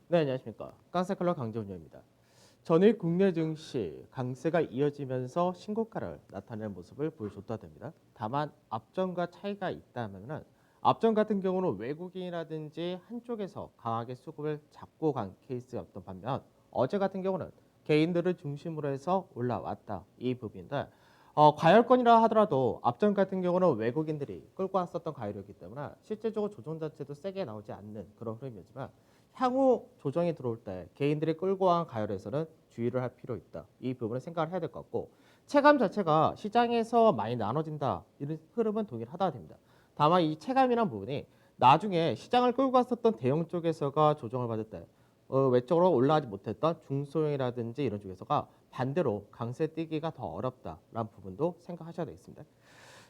네, 안녕하십니까. 깡세컬러 강재훈입니다. 전일 국내 증시 강세가 이어지면서 신고가를 나타내는 모습을 보여줬다 됩니다. 다만 앞전과 차이가 있다면은 앞전 같은 경우는 외국인이라든지 한쪽에서 강하게 수급을 잡고 간 케이스였던 반면 어제 같은 경우는 개인들을 중심으로 해서 올라왔다 이 부분인데 과열권이라 하더라도 앞전 같은 경우는 외국인들이 끌고 왔었던 과열이었기 때문에 실제적으로 조정 자체도 세게 나오지 않는 그런 흐름이었지만 향후 조정이 들어올 때 개인들이 끌고 온 가열에서는 주의를 할 필요 있다. 이 부분을 생각을 해야 될 것 같고 체감 자체가 시장에서 많이 나눠진다. 이런 흐름은 동일하다 됩니다. 다만 이 체감이란 부분이 나중에 시장을 끌고 갔었던 대형 쪽에서가 조정을 받을 때 외적으로 올라가지 못했던 중소형이라든지 이런 쪽에서가 반대로 강세 뛰기가 더 어렵다라는 부분도 생각하셔야 되겠습니다.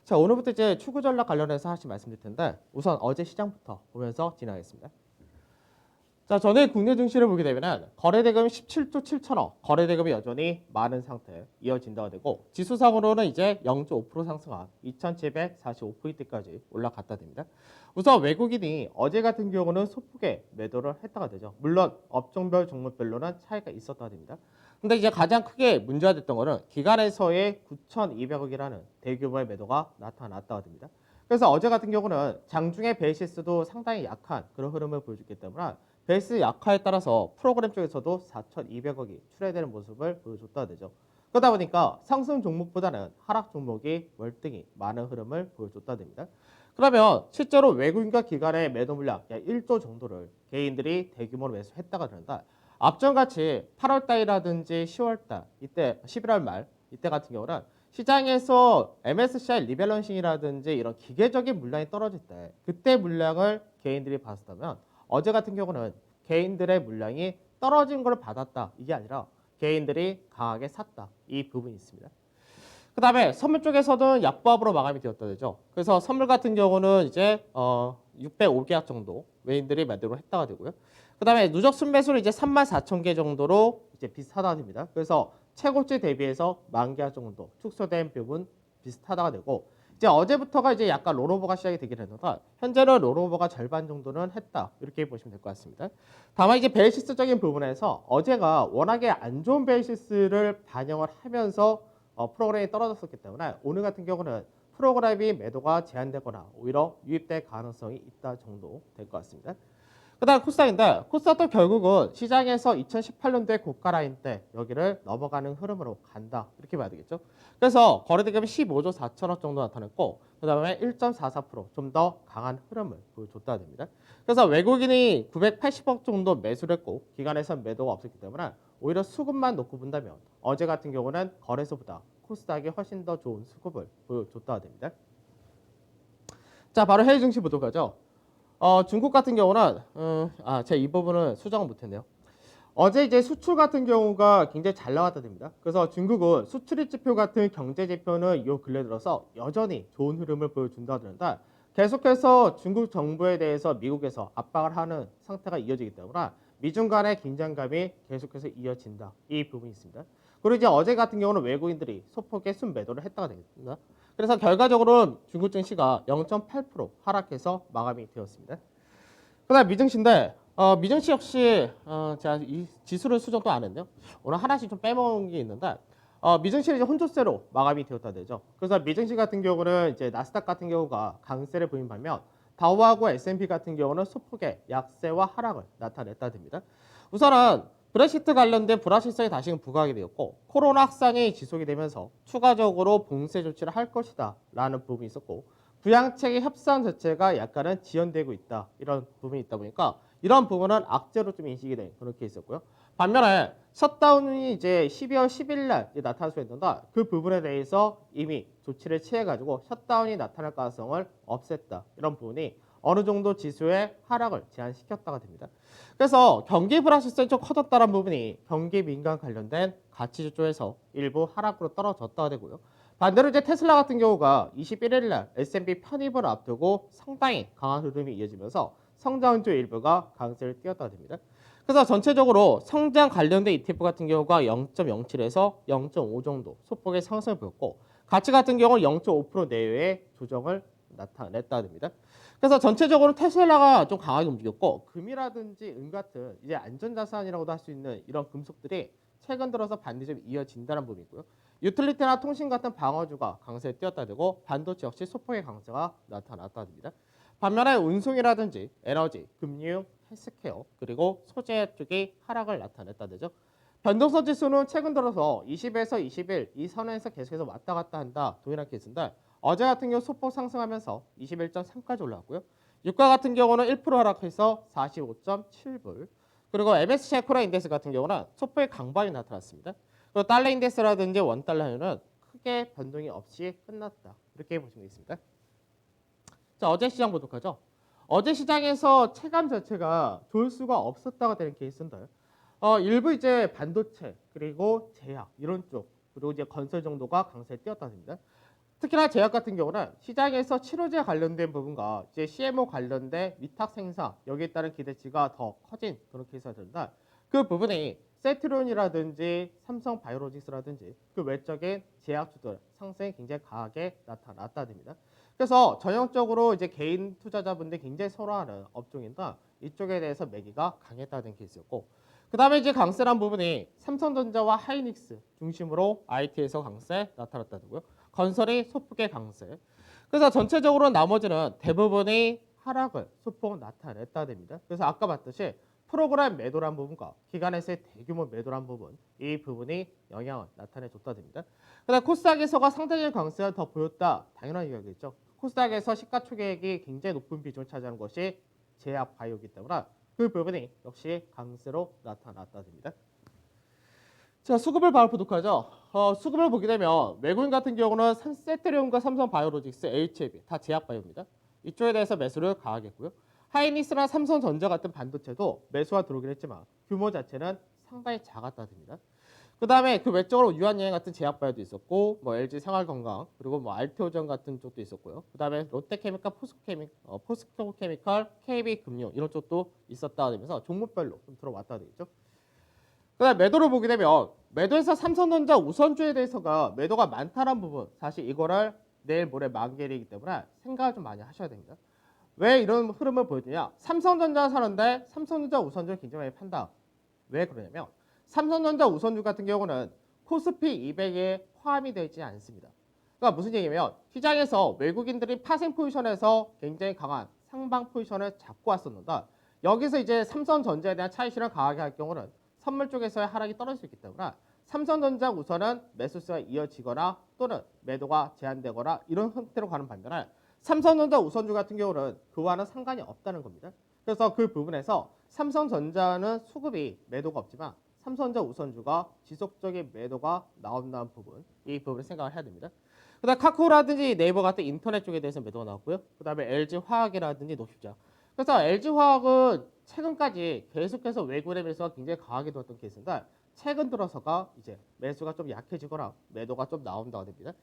자, 오늘부터 이제 추구 전략 관련해서 하나씩 말씀드릴 텐데 우선 어제 시장부터 보면서 진행하겠습니다. 자, 전일 국내 증시를 보게 되면 거래대금이 17조 7천억, 거래대금이 여전히 많은 상태 이어진다가 되고 지수상으로는 이제 0.5% 상승한 2,745포인트까지 올라갔다 됩니다. 우선 외국인이 어제 같은 경우는 소폭의 매도를 했다가 되죠. 물론 업종별 종목별로는 차이가 있었다 됩니다. 근데 이제 가장 크게 문제가 됐던 거는 기간에서의 9,200억이라는 대규모의 매도가 나타났다가 됩니다. 그래서 어제 같은 경우는 장중의 베이시스도 상당히 약한 그런 흐름을 보여줬기 때문에 베이스 약화에 따라서 프로그램 쪽에서도 4,200억이 출회되는 모습을 보여줬다 되죠. 그러다 보니까 상승 종목보다는 하락 종목이 월등히 많은 흐름을 보여줬다 됩니다. 그러면 실제로 외국인과 기관의 매도 물량 약 1조 정도를 개인들이 대규모로 매수했다가 그런다. 앞전같이 8월달이라든지 10월달 이때 11월 말 이때 같은 경우는 시장에서 MSCI 리밸런싱이라든지 이런 기계적인 물량이 떨어질 때 그때 물량을 개인들이 봤다면 어제 같은 경우는 개인들의 물량이 떨어진 걸 받았다. 이게 아니라 개인들이 강하게 샀다. 이 부분이 있습니다. 그 다음에 선물 쪽에서는 약보합으로 마감이 되었다 되죠. 그래서 선물 같은 경우는 이제 605계약 정도 외인들이 매도를 했다가 되고요. 그 다음에 누적 순매수는 이제 34,000개 정도로 이제 비슷하다 됩니다. 그래서 최고치 대비해서 10,000계약 정도 축소된 부분 비슷하다가 되고 이제 어제부터가 이제 약간 롤오버가 시작이 되긴 했는데 현재는 롤오버가 절반 정도는 했다 이렇게 보시면 될 것 같습니다. 다만 이제 베이시스적인 부분에서 어제가 워낙에 안 좋은 베이시스를 반영을 하면서 프로그램이 떨어졌었기 때문에 오늘 같은 경우는 프로그램이 매도가 제한되거나 오히려 유입될 가능성이 있다 정도 될 것 같습니다. 그 다음 코스닥인데 코스닥도 결국은 시장에서 2018년도에 고가 라인 때 여기를 넘어가는 흐름으로 간다 이렇게 봐야 되겠죠. 그래서 거래대금이 15조 4천억 정도 나타냈고 그 다음에 1.44%좀 더 강한 흐름을 보여줬다 됩니다. 그래서 외국인이 980억 정도 매수를 했고 기관에서 매도가 없었기 때문에 오히려 수급만 놓고 본다면 어제 같은 경우는 거래소보다 코스닥이 훨씬 더 좋은 수급을 보여줬다 됩니다. 자, 바로 해외 증시 보도록 하죠. 중국 같은 경우는 제가 이 부분은 수정을 못했네요. 어제 이제 수출 같은 경우가 굉장히 잘 나왔다 됩니다. 그래서 중국은 수출입 지표 같은 경제 지표는 요 근래 들어서 여전히 좋은 흐름을 보여준다 그런다. 계속해서 중국 정부에 대해서 미국에서 압박을 하는 상태가 이어지기 때문에 미중 간의 긴장감이 계속해서 이어진다. 이 부분이 있습니다. 그리고 이제 어제 같은 경우는 외국인들이 소폭의 순매도를 했다가 되겠습니다. 그래서 결과적으로 중국 증시가 0.8% 하락해서 마감이 되었습니다. 그다음 미증시인데 미증시 역시 제가 이 지수를 수정도 안 했네요. 오늘 하나씩 좀 빼먹은 게 있는데 미증시는 이제 혼조세로 마감이 되었다 되죠. 그래서 미증시 같은 경우는 이제 나스닥 같은 경우가 강세를 보인 반면 다우하고 S&P 같은 경우는 소폭의 약세와 하락을 나타냈다 됩니다. 우선은 브렉시트 관련된 불확실성이 다시금 부각이 되었고 코로나 확산이 지속이 되면서 추가적으로 봉쇄 조치를 할 것이다 라는 부분이 있었고 부양책의 협상 자체가 약간은 지연되고 있다 이런 부분이 있다 보니까 이런 부분은 악재로 좀 인식이 된 그런 케이스였고요. 반면에 셧다운이 이제 12월 10일 날 나타날 수 있는데 그 부분에 대해서 이미 조치를 취해가지고 셧다운이 나타날 가능성을 없앴다 이런 부분이 어느 정도 지수의 하락을 제한시켰다가 됩니다. 그래서 경기 불확실성이 좀 커졌다는 부분이 경기 민감 관련된 가치 주조에서 일부 하락으로 떨어졌다가 되고요. 반대로 이제 테슬라 같은 경우가 21일 날 S&P 편입을 앞두고 상당히 강한 흐름이 이어지면서 성장주 일부가 강세를 띄었다가 됩니다. 그래서 전체적으로 성장 관련된 ETF 같은 경우가 0.07에서 0.5 정도 소폭의 상승을 보였고 가치 같은 경우는 0.5% 내외의 조정을 나타냈다 됩니다. 그래서 전체적으로 테슬라가 좀 강하게 움직였고 금이라든지 은 같은 이제 안전자산이라고도 할 수 있는 이런 금속들이 최근 들어서 반등이 좀 이어진다는 부분이고요. 유틸리티나 통신 같은 방어주가 강세에 뛰었다 되고 반도체 역시 소폭의 강세가 나타났다 됩니다. 반면에 운송이라든지 에너지, 금융, 헬스케어 그리고 소재 쪽이 하락을 나타냈다 되죠. 변동성 지수는 최근 들어서 20에서 21 이 선에서 계속해서 왔다 갔다 한다 동일한 케이스인데 어제 같은 경우 소폭 상승하면서 21.3까지 올라왔고요. 유가 같은 경우는 1% 하락해서 45.7불. 그리고 MSCI 코리아 인덱스 같은 경우는 소폭의 강반이 나타났습니다. 그리고 달러 인덱스라든지 원달러는 크게 변동이 없이 끝났다. 이렇게 보시면 되겠습니다. 자, 어제 시장 보도록 하죠. 어제 시장에서 체감 자체가 좋을 수가 없었다가 되는 케이스인데 일부 이제 반도체 그리고 제약 이런 쪽 그리고 이제 건설 정도가 강세에 뛰었다 됩니다. 특히나 제약 같은 경우는 시장에서 치료제 관련된 부분과 이제 CMO 관련된 위탁 생산 여기에 따른 기대치가 더 커진 그런 케이스가 된다. 그 부분이 세트론이라든지 삼성 바이오로직스라든지 그 외적인 제약주들 상승이 굉장히 강하게 나타났다 됩니다. 그래서 전형적으로 이제 개인 투자자분들이 굉장히 선호하는 업종인데 이쪽에 대해서 매기가 강했다는 케이스였고 그 다음에 이제 강세란 부분이 삼성전자와 하이닉스 중심으로 IT에서 강세 나타났다고요. 건설이 소폭의 강세. 그래서 전체적으로 나머지는 대부분이 하락을 소폭 나타냈다 됩니다. 그래서 아까 봤듯이 프로그램 매도란 부분과 기관에서의 대규모 매도란 부분 이 부분이 영향을 나타내줬다 됩니다. 그다음 코스닥에서가 상대적인 강세를 더 보였다. 당연한 이야기겠죠. 코스닥에서 시가총액이 굉장히 높은 비중을 차지하는 것이 제약 바이오이기 때문에 그 부분이 역시 강세로 나타났다 됩니다. 자, 수급을 바로 보도록 하죠. 수급을 보게 되면 외국인 같은 경우는 세트리온과 삼성 바이오로직스, HLB 다 제약 바이오입니다. 이쪽에 대해서 매수를 강하겠고요. 하이닉스나 삼성전자 같은 반도체도 매수가 들어오긴 했지만 규모 자체는 상당히 작았다 됩니다. 그 다음에 그 외적으로 유한여행 같은 제약바이오도 있었고 뭐 LG 생활건강 그리고 뭐 알테오전 같은 쪽도 있었고요. 그 다음에 롯데케미칼, 포스코케미칼, KB금융 이런 쪽도 있었다 되면서 종목별로 좀 들어왔다 되겠죠. 그 다음에 매도를 보게 되면 매도에서 삼성전자 우선주에 대해서가 매도가 많다는 부분 사실 이거를 내일 모레 만기이기 때문에 생각을 좀 많이 하셔야 됩니다. 왜 이런 흐름을 보여주냐? 삼성전자 사는데 삼성전자 우선주를 굉장히 많이 판다. 왜 그러냐면 삼성전자 우선주 같은 경우는 코스피 200에 포함이 되지 않습니다. 그러니까 무슨 얘기냐면 시장에서 외국인들이 파생 포지션에서 굉장히 강한 상방 포지션을 잡고 왔었는데 여기서 이제 삼성전자에 대한 차익 실현을 강하게 할 경우는 선물 쪽에서의 하락이 떨어질 수 있기 때문에 삼성전자 우선은 매수세가 이어지거나 또는 매도가 제한되거나 이런 형태로 가는 반면에 삼성전자 우선주 같은 경우는 그와는 상관이 없다는 겁니다. 그래서 그 부분에서 삼성전자는 수급이 매도가 없지만 삼성전자 우선주가 지속적인 매도가 나온다는 부분 이 부분을 생각을 해야 됩니다. 그다음 카카오라든지 네이버 같은 인터넷 쪽에 대해서 매도가 나왔고요. 그다음에 LG화학이라든지 노십자. 그래서 LG화학은 최근까지 계속해서 외국인의 매수가 굉장히 강하게 들었던 케이스인데 최근 들어서가 이제 매수가 좀 약해지거나 매도가 좀 나온다고 됩니다.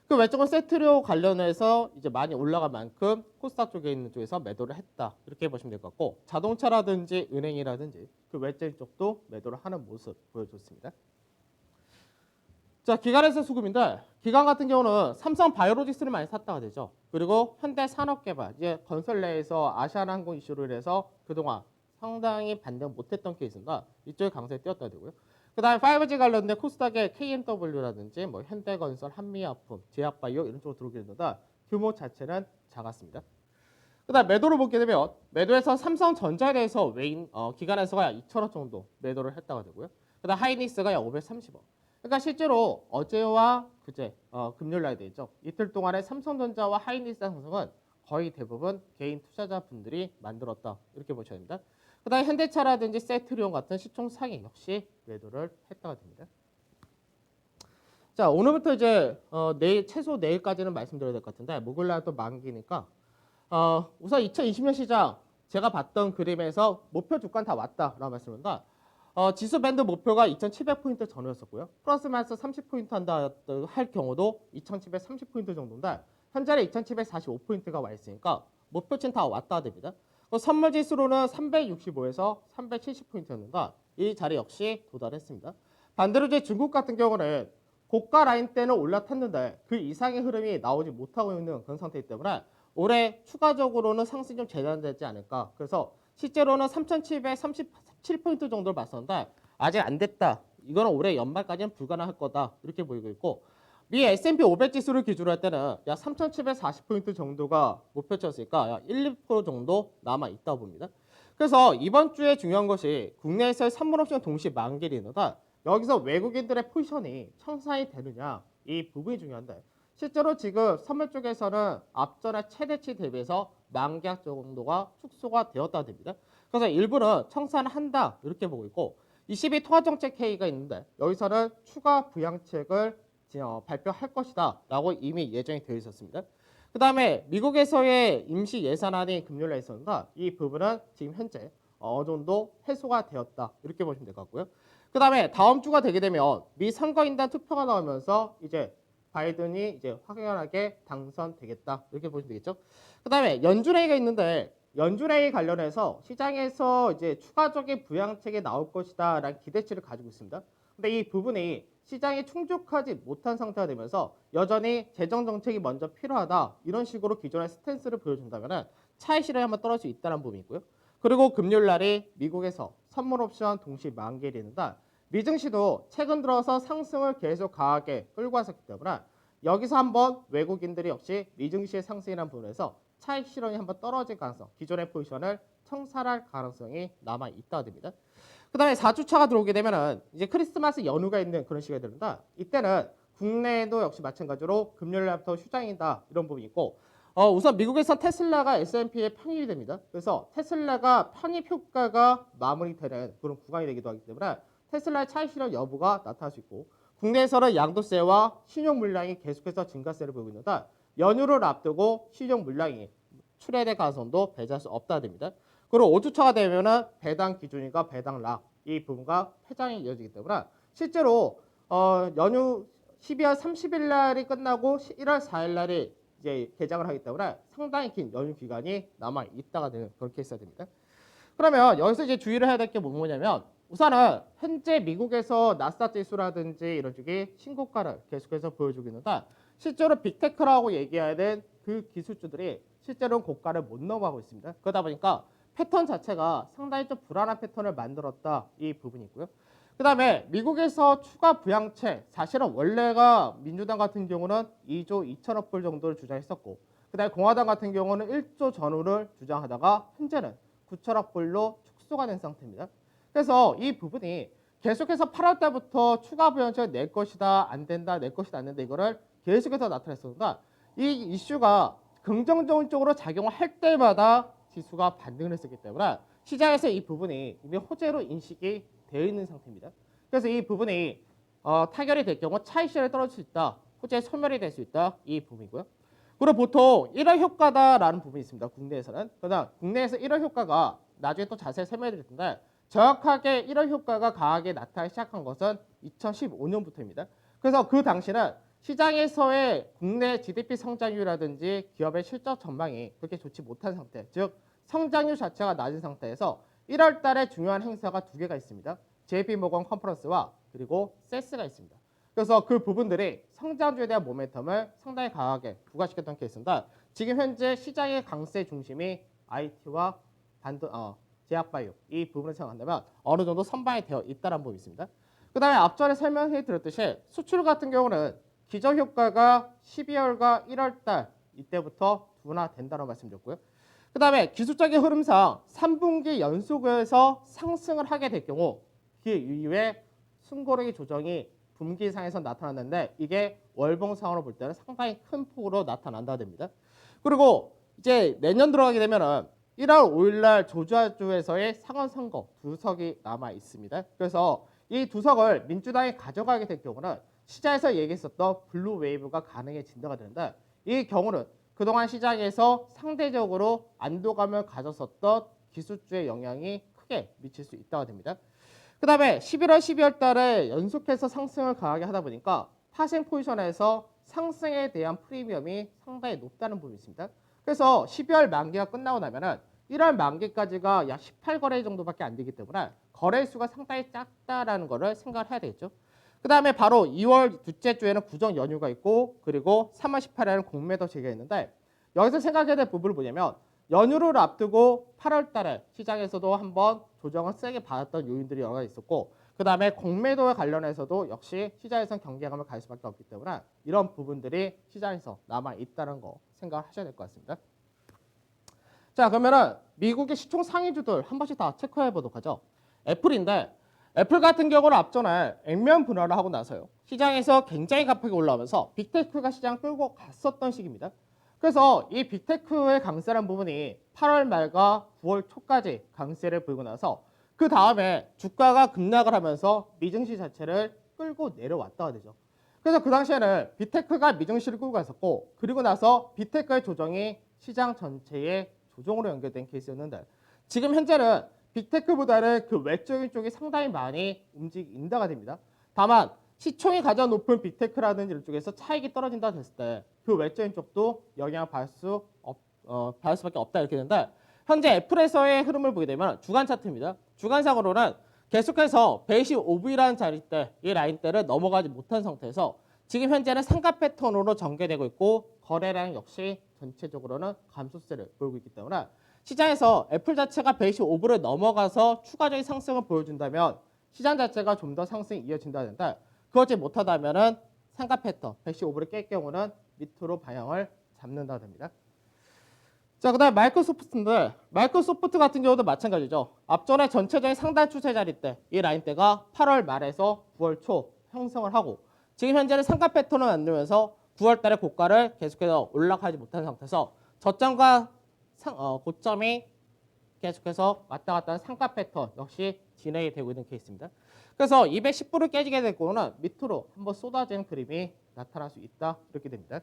그 외적으로 세트료 관련해서 이제 많이 올라갈 만큼 코스닥 쪽에 있는 쪽에서 매도를 했다. 이렇게 보시면 될 것 같고 자동차라든지 은행이라든지 그 외적인 쪽도 매도를 하는 모습 보여줬습니다. 자, 기관에서 수급인데 기관 같은 경우는 삼성 바이오로직스를 많이 샀다가 되죠. 그리고 현대산업개발, 이제 건설 내에서 아시아나항공 이슈로 인해서 그동안 상당히 반등 못했던 케이스인가 이쪽에 강세에 뛰었다 되고요. 그 다음에 5G 관련된 코스닥의 KMW라든지 뭐 현대건설, 한미약품, 제약바이오 이런 쪽으로 들어오게 되는데 규모 자체는 작았습니다. 그 다음 매도를 보게 되면 매도에서 삼성전자에 대해서 기관에서가 2,000원 정도 매도를 했다가 되고요. 그 다음 하이닉스가 530원. 그러니까 실제로 어제와 그제 금요일 날 되죠. 이틀 동안에 삼성전자와 하이닉스 상승은 거의 대부분 개인 투자자분들이 만들었다. 이렇게 보셔야 됩니다. 그 다음에 현대차라든지 세트리온 같은 시총 상위 역시 매도를 했다가 됩니다. 자, 오늘부터 이제 내일 최소 내일까지는 말씀드려야 될 것 같은데 목요일 날 또 만기니까 우선 2020년 시장 제가 봤던 그림에서 목표 주가는 다 왔다라고 말씀드립니다. 지수 밴드 목표가 2,700포인트 전후였었고요. 플러스 마이너스 30포인트 한다 할 경우도 2,730포인트 정도인데 현재는 2,745포인트가 와 있으니까 목표치는 다 왔다 됩니다. 선물 지수로는 365에서 370포인트였는데 이 자리 역시 도달했습니다. 반대로 이제 중국 같은 경우는 고가 라인 때는 올라탔는데 그 이상의 흐름이 나오지 못하고 있는 그런 상태이기 때문에 올해 추가적으로는 상승이 좀 재단되지 않을까. 그래서 실제로는 3,737포인트 정도를 봤었는데 아직 안 됐다. 이거는 올해 연말까지는 불가능할 거다. 이렇게 보이고 있고 미 S&P 500 지수를 기준으로 할 때는 약 3,740포인트 정도가 목표치였으니까 약 1, 2% 정도 남아 있다 봅니다. 그래서 이번 주에 중요한 것이 국내에서의 선물 옵션 동시 만기를 있는데 여기서 외국인들의 포지션이 청산이 되느냐 이 부분이 중요한데 실제로 지금 선물 쪽에서는 앞전의 최대치 대비해서 만기약 정도가 축소가 되었다 됩니다. 그래서 일부는 청산을 한다 이렇게 보고 있고 22 통화정책 회의가 있는데 여기서는 추가 부양책을 발표할 것이다 라고 이미 예정이 되어 있었습니다. 그 다음에 미국에서의 임시 예산안이 금요일에 있었는데 이 부분은 지금 현재 어느 정도 해소가 되었다 이렇게 보시면 될 것 같고요. 그 다음에 다음 주가 되게 되면 미 선거인단 투표가 나오면서 이제 바이든이 이제 확연하게 당선되겠다 이렇게 보시면 되겠죠. 그 다음에 연준회의가 있는데 연준회의 관련해서 시장에서 이제 추가적인 부양책이 나올 것이다라는 기대치를 가지고 있습니다. 근데 이 부분이 시장이 충족하지 못한 상태가 되면서 여전히 재정 정책이 먼저 필요하다 이런 식으로 기존의 스탠스를 보여준다면 차익 실현이 한번 떨어질 수 있다는 부분이 있고요. 그리고 금요일 날이 미국에서 선물 옵션 동시 만기일이 있는데 미증시도 최근 들어서 상승을 계속 강하게 끌고 왔었기 때문에 여기서 한번 외국인들이 역시 미증시의 상승이라는 부분에서 차익 실현이 한번 떨어질 가능성, 기존의 포지션을 청산할 가능성이 남아 있다 됩니다. 그 다음에 4주차가 들어오게 되면은 이제 크리스마스 연휴가 있는 그런 시기가 되는데 이때는 국내에도 역시 마찬가지로 금요일 날부터 휴장이다 이런 부분이 있고 우선 미국에서 테슬라가 S&P에 편입이 됩니다. 그래서 테슬라가 편입 효과가 마무리되는 그런 구간이 되기도 하기 때문에 테슬라의 차익 실현 여부가 나타날 수 있고 국내에서는 양도세와 신용 물량이 계속해서 증가세를 보이고 있는데 연휴를 앞두고 신용 물량이 출회될 가능성도 배제할 수 없다 됩니다. 그리고 5주차가 되면은 배당 기준과 배당 락 이 부분과 폐장이 이어지기 때문에 실제로 연휴 12월 30일 날이 끝나고 1월 4일 날이 이제 개장을 하기 때문에 상당히 긴 연휴 기간이 남아 있다가 되는 그런 케이스가 됩니다. 그러면 여기서 이제 주의를 해야 될 게 뭐냐면 우선은 현재 미국에서 나스닥 지수라든지 이런 쪽이 신고가를 계속해서 보여주고 있는데 실제로 빅테크라고 얘기해야 될 그 기술주들이 실제로 고가를 못 넘어가고 있습니다. 그러다 보니까 패턴 자체가 상당히 좀 불안한 패턴을 만들었다 이 부분이 있고요. 그 다음에 미국에서 추가 부양책 사실은 원래가 민주당 같은 경우는 2조 2천억 불 정도를 주장했었고 그 다음에 공화당 같은 경우는 1조 전후를 주장하다가 현재는 9천억 불로 축소가 된 상태입니다. 그래서 이 부분이 계속해서 8월 달부터 추가 부양책을 낼 것이다 안 된다 낼 것이다 안 된다 이거를 계속해서 나타냈었는데 이 이슈가 긍정적인 쪽으로 작용을 할 때마다 지수가 반등을 했었기 때문에 시장에서 이 부분이 이미 호재로 인식이 되어 있는 상태입니다. 그래서 이 부분이 타결이 될 경우 차익 실현이 떨어질 수 있다. 호재 소멸이 될 수 있다. 이 부분이고요. 그리고 보통 1월 효과다라는 부분이 있습니다. 국내에서는. 그러나 국내에서 1월 효과가 나중에 또 자세히 설명해 드릴 텐데 정확하게 1월 효과가 강하게 나타나기 시작한 것은 2015년부터입니다. 그래서 그 당시는 시장에서의 국내 GDP 성장률이라든지 기업의 실적 전망이 그렇게 좋지 못한 상태, 즉 성장률 자체가 낮은 상태에서 1월 달에 중요한 행사가 두 개가 있습니다. JP모건 컨퍼런스와 그리고 세스가 있습니다. 그래서 그 부분들이 성장주에 대한 모멘텀을 상당히 강하게 부과시켰던 케이스인데 지금 현재 시장의 강세 중심이 IT와 제약바이오 이 부분을 생각한다면 어느 정도 선반이 되어 있다는 부분이 있습니다. 그 다음에 앞전에 설명해 드렸듯이 수출 같은 경우는 기저 효과가 12월과 1월 달 이때부터 둔화된다는 말씀드렸고요. 그 다음에 기술적인 흐름상 3분기 연속에서 상승을 하게 될 경우 그 이후에 순고르기 조정이 분기상에서 나타났는데 이게 월봉상으로 볼 때는 상당히 큰 폭으로 나타난다 됩니다. 그리고 이제 내년 들어가게 되면은 1월 5일 날 조지아주에서의 상원 선거 두 석이 남아 있습니다. 그래서 이 두 석을 민주당이 가져가게 될 경우는 시장에서 얘기했었던 블루 웨이브가 가능해진다가 되는데 이 경우는 그동안 시장에서 상대적으로 안도감을 가졌었던 기술주의 영향이 크게 미칠 수 있다고 됩니다. 그 다음에 11월, 12월 달에 연속해서 상승을 강하게 하다 보니까 파생 포지션에서 상승에 대한 프리미엄이 상당히 높다는 부분이 있습니다. 그래서 12월 만기가 끝나고 나면은 1월 만기까지가 약 18거래 정도밖에 안 되기 때문에 거래수가 상당히 작다라는 거를 생각을 해야 되겠죠. 그 다음에 바로 2월 둘째 주에는 구정 연휴가 있고 그리고 3월 18일에는 공매도 제기가 있는데 여기서 생각해야 될 부분은 뭐냐면 연휴를 앞두고 8월 달에 시장에서도 한번 조정을 세게 받았던 요인들이 여러 가지 있었고 그 다음에 공매도에 관련해서도 역시 시장에선 경계감을 갈 수밖에 없기 때문에 이런 부분들이 시장에서 남아있다는 거 생각하셔야 될 것 같습니다. 자, 그러면은 미국의 시총 상위주들 한 번씩 다 체크해 보도록 하죠. 애플인데 애플 같은 경우는 앞전에 액면 분할을 하고 나서요. 시장에서 굉장히 가파르게 올라오면서 빅테크가 시장 끌고 갔었던 시기입니다. 그래서 이 빅테크의 강세라는 부분이 8월 말과 9월 초까지 강세를 보이고 나서 그 다음에 주가가 급락을 하면서 미증시 자체를 끌고 내려왔다가 되죠. 그래서 그 당시에는 빅테크가 미증시를 끌고 갔었고 그리고 나서 빅테크의 조정이 시장 전체의 조정으로 연결된 케이스였는데 지금 현재는 빅테크보다는 그 외적인 쪽이 상당히 많이 움직인다가 됩니다. 다만 시총이 가장 높은 빅테크라든지 이런 쪽에서 차익이 떨어진다 됐을 때 그 외적인 쪽도 영향을 받을 수밖에 없다 이렇게 되는데 현재 애플에서의 흐름을 보게 되면 주간 차트입니다. 주간상으로는 계속해서 125V라는 자리대, 이 라인대를 넘어가지 못한 상태에서 지금 현재는 상가 패턴으로 전개되고 있고 거래량 역시 전체적으로는 감소세를 보이고 있기 때문에 시장에서 애플 자체가 125V를 넘어가서 추가적인 상승을 보여준다면 시장 자체가 좀 더 상승이 이어진다는데 그렇지 못하다면 상가 패턴 115V를 깰 경우는 밑으로 방향을 잡는다 됩니다. 자, 그 다음에 마이크로소프트인데 마이크로소프트 같은 경우도 마찬가지죠. 앞전에 전체적인 상단 추세 자리대, 이 라인대가 8월 말에서 9월 초 형성을 하고 지금 현재는 상가 패턴을 만들면서 9월 달에 고가를 계속해서 올라가지 못한 상태에서 저점과 고점이 계속해서 왔다 갔다 하는 상가 패턴 역시 진행이 되고 있는 케이스입니다. 그래서 210불을 깨지게 될 경우는 밑으로 한번 쏟아지는 그림이 나타날 수 있다 이렇게 됩니다.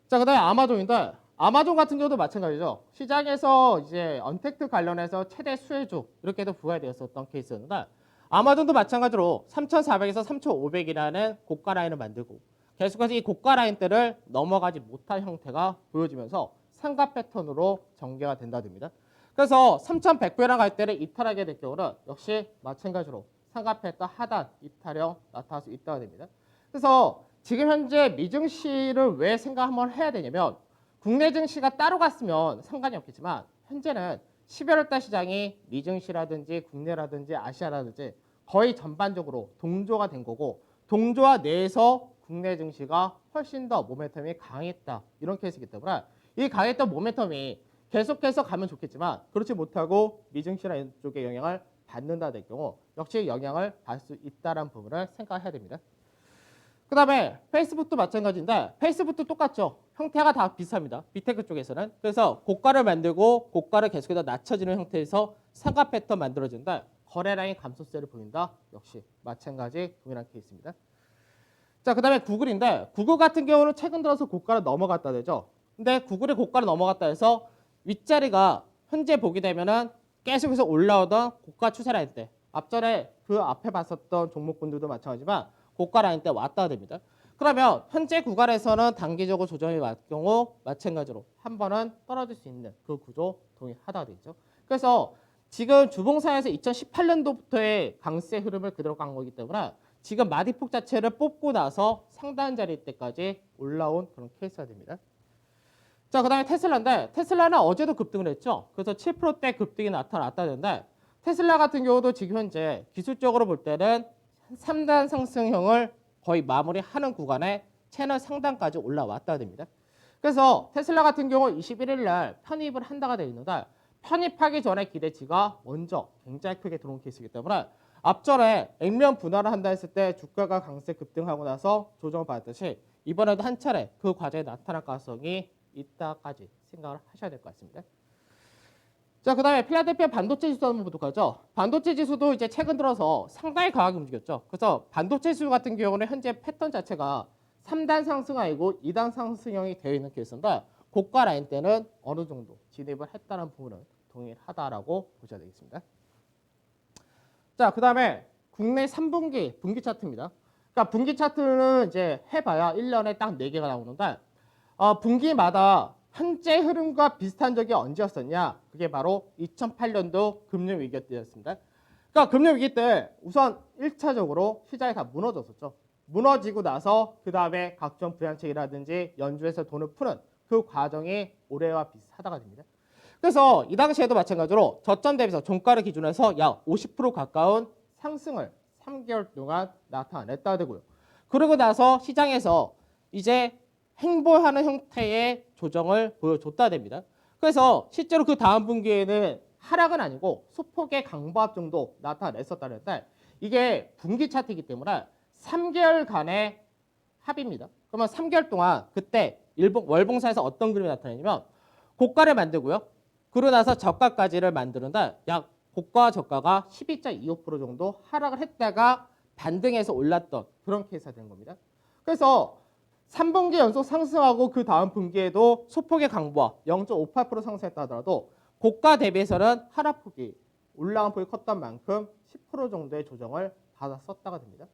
자, 그 다음에 아마존인데 아마존 같은 경우도 마찬가지죠. 시장에서 이제 언택트 관련해서 최대 수혜주 이렇게도 부과되었었던 케이스였는데 아마존도 마찬가지로 3,400에서 3,500이라는 고가 라인을 만들고 계속해서 이 고가 라인대를 넘어가지 못한 형태가 보여지면서 상가 패턴으로 전개가 된다 됩니다. 그래서 3,100배랑 갈 때를 이탈하게 될 경우는 역시 마찬가지로 상가 패턴 하단 이탈형 나타날 수 있다가 됩니다. 그래서 지금 현재 미증시를 왜 생각 한번 해야 되냐면 국내 증시가 따로 갔으면 상관이 없겠지만 현재는 11월 달 시장이 미증시라든지 국내라든지 아시아라든지 거의 전반적으로 동조가 된 거고 동조화 내에서 국내 증시가 훨씬 더 모멘텀이 강했다 이런 케이스이기 때문에 이 강했던 모멘텀이 계속해서 가면 좋겠지만 그렇지 못하고 미증시라는 쪽에 영향을 받는다 될 경우 역시 영향을 받을 수 있다는 부분을 생각해야 됩니다. 그 다음에 페이스북도 마찬가지인데 페이스북도 똑같죠. 형태가 다 비슷합니다. 빅테크 쪽에서는. 그래서 고가를 만들고 고가를 계속해서 낮춰지는 형태에서 상가 패턴 만들어진다. 거래량이 감소세를 보인다. 역시 마찬가지 동일한 케이스입니다. 자, 그 다음에 구글인데 구글 같은 경우는 최근 들어서 고가를 넘어갔다 되죠. 근데 구글이 고가를 넘어갔다 해서 윗자리가 현재 보게 되면은 계속해서 올라오던 고가 추세 라인 때 앞전에 그 앞에 봤었던 종목군들도 마찬가지지만 고가 라인 때 왔다 됩니다. 그러면 현재 구간에서는 단기적으로 조정이 왔 경우 마찬가지로 한 번은 떨어질 수 있는 그 구조 동일하다 되죠. 그래서 지금 주봉사에서 2018년도부터의 강세 흐름을 그대로 간 거기 때문에 지금 마디폭 자체를 뽑고 나서 상단 자리 때까지 올라온 그런 케이스가 됩니다. 자, 그 다음에 테슬라인데 테슬라는 어제도 급등을 했죠. 그래서 7%대 급등이 나타났다 되는데 테슬라 같은 경우도 지금 현재 기술적으로 볼 때는 3단 상승형을 거의 마무리하는 구간에 채널 상단까지 올라왔다 됩니다. 그래서 테슬라 같은 경우 21일 날 편입을 한다가 되어 있는데 편입하기 전에 기대치가 먼저 굉장히 크게 들어온 케이스이기 때문에 앞전에 액면 분할을 한다 했을 때 주가가 강세 급등하고 나서 조정을 받았듯이 이번에도 한 차례 그 과정에 나타날 가능성이 있다까지 생각을 하셔야 될 것 같습니다. 자, 그 다음에 필라델피아 반도체 지수 한번 보도록 하죠. 반도체 지수도 이제 최근 들어서 상당히 강하게 움직였죠. 그래서 반도체 지수 같은 경우는 현재 패턴 자체가 3단 상승 아니고 2단 상승형이 되어 있는 케이스인데 고가 라인 때는 어느 정도 진입을 했다는 부분은 동일하다라고 보셔야 되겠습니다. 자, 그 다음에 국내 3분기 분기 차트입니다. 그러니까 분기 차트는 이제 해봐야 1년에 딱 4개가 나오는데 분기마다 현재 흐름과 비슷한 적이 언제였었냐? 그게 바로 2008년도 금융위기 때였습니다. 그러니까 금융위기 때 우선 1차적으로 시장이 다 무너졌었죠. 무너지고 나서 그 다음에 각종 부양책이라든지 연준에서 돈을 푸는 그 과정이 올해와 비슷하다가 됩니다. 그래서 이 당시에도 마찬가지로 저점 대비해서 종가를 기준으로 해서 약 50% 가까운 상승을 3개월 동안 나타냈다 되고요. 그러고 나서 시장에서 이제 횡보하는 형태의 조정을 보여줬다 됩니다. 그래서 실제로 그 다음 분기에는 하락은 아니고 소폭의 강보합 정도 나타냈었다는데 이게 분기 차트이기 때문에 3개월간의 합입니다. 그러면 3개월 동안 그때 월봉사에서 어떤 그림이 나타나냐면 고가를 만들고요. 그러고 나서 저가까지를 만드는데 약 고가와 저가가 12.25% 정도 하락을 했다가 반등해서 올랐던 그런 케이스가 되는 겁니다. 그래서 3분기 연속 상승하고 그 다음 분기에도 소폭의 강보와 0.58% 상승했다 하더라도 고가 대비해서는 하락폭이 올라간 폭이 컸던 만큼 10% 정도의 조정을 받았었다가 됩니다.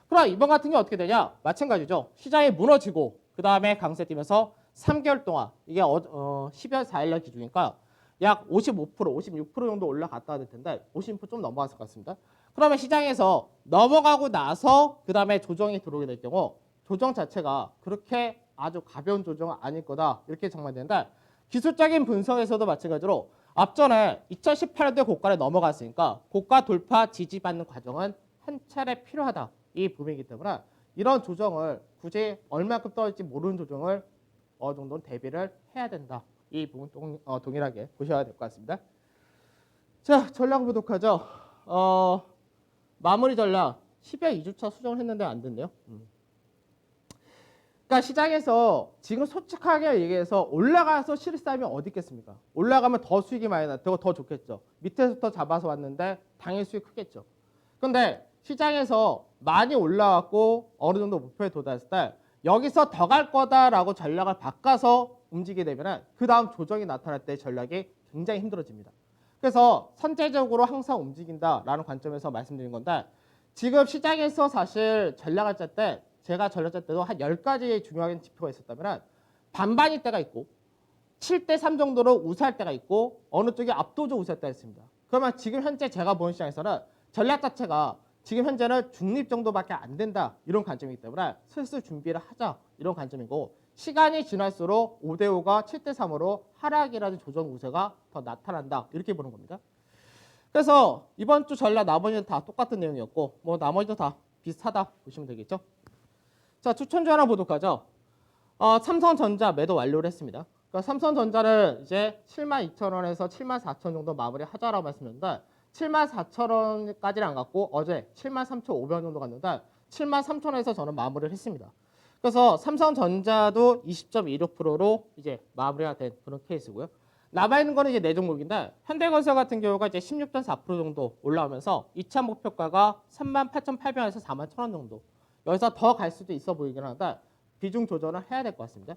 그럼 이번 같은 게 어떻게 되냐? 마찬가지죠. 시장이 무너지고 그 다음에 강세 뛰면서 3개월 동안 이게 12월 4일날 기준이니까 약 55%, 56% 정도 올라갔다 될 텐데 50% 좀 넘어갔을 것 같습니다. 그러면 시장에서 넘어가고 나서 그 다음에 조정이 들어오게 될 경우 조정 자체가 그렇게 아주 가벼운 조정은 아닐 거다 이렇게 전망되는데 기술적인 분석에서도 마찬가지로 앞전에 2018년도에 고가를 넘어갔으니까 고가 돌파 지지받는 과정은 한 차례 필요하다 이 부분이기 때문에 이런 조정을 굳이 얼마큼 떨어질지 모르는 조정을 어느 정도는 대비를 해야 된다. 이 부분 동일하게 보셔야 될 것 같습니다. 자, 전략 보도록 하죠. 마무리 전략 10여 2주차 수정을 했는데 안 됐네요. 그러니까 시장에서 지금 솔직하게 얘기해서 올라가서 실싸면 어디 있겠습니까? 올라가면 더 수익이 많이 나고 더 좋겠죠. 밑에서부터 잡아서 왔는데 당일 수익 크겠죠. 근데 시장에서 많이 올라왔고 어느 정도 목표에 도달했을 때 여기서 더 갈 거다라고 전략을 바꿔서 움직이게 되면 그 다음 조정이 나타날 때 전략이 굉장히 힘들어집니다. 그래서 선제적으로 항상 움직인다라는 관점에서 말씀드린 건데 지금 시장에서 사실 전략을 짤 때 제가 전략 짤 때도 한 10가지 중요한 지표가 있었다면 반반일 때가 있고 7대3 정도로 우세할 때가 있고 어느 쪽이 압도적으로 우세할 때가 있습니다. 그러면 지금 현재 제가 보는 시장에서는 전략 자체가 지금 현재는 중립 정도밖에 안 된다 이런 관점이기 때문에 슬슬 준비를 하자 이런 관점이고 시간이 지날수록 5대5가 7대3으로 하락이라는 조정 우세가 더 나타난다 이렇게 보는 겁니다. 그래서 이번 주 전략 나머지는 다 똑같은 내용이었고 뭐 나머지도 다 비슷하다 보시면 되겠죠. 자, 추천주 하나 보도록 하죠. 삼성전자 매도 완료를 했습니다. 그러니까 삼성전자를 이제 72,000원에서 74,000원 정도 마무리 하자라고 말씀드렸는데 74,000원까지는 안 갔고 어제 73,500원 정도 갔는데 73,000원에서 저는 마무리를 했습니다. 그래서 삼성전자도 20.26%로 이제 마무리가 된 그런 케이스고요. 남아있는 거는 이제 네 종목인데 현대건설 같은 경우가 이제 16.4% 정도 올라오면서 2차 목표가가 38,800원에서 41,000원 정도. 여기서 더 갈 수도 있어 보이긴 하는데 비중 조절을 해야 될 것 같습니다.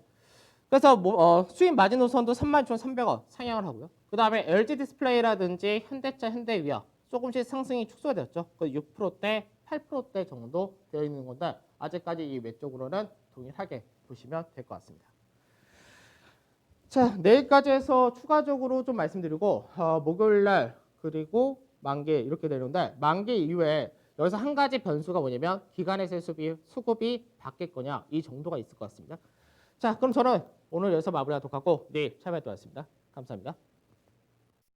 그래서 수익 마진 노선도 36,300원 상향을 하고요. 그 다음에 LG 디스플레이라든지 현대차, 현대위아 조금씩 상승이 축소가 되었죠. 그 6%대, 8%대 정도 되어 있는 건데 아직까지 이 외쪽으로는 동일하게 보시면 될 것 같습니다. 자, 내일까지 해서 추가적으로 좀 말씀드리고 목요일 날 그리고 만기 이렇게 되는데 만기 이후에 여기서 한 가지 변수가 뭐냐면 기관에서의 수급이 바뀔 거냐 이 정도가 있을 것 같습니다. 자, 그럼 저는 오늘 여기서 마무리하도록 하고 내일 참여하도록 하겠습니다. 감사합니다.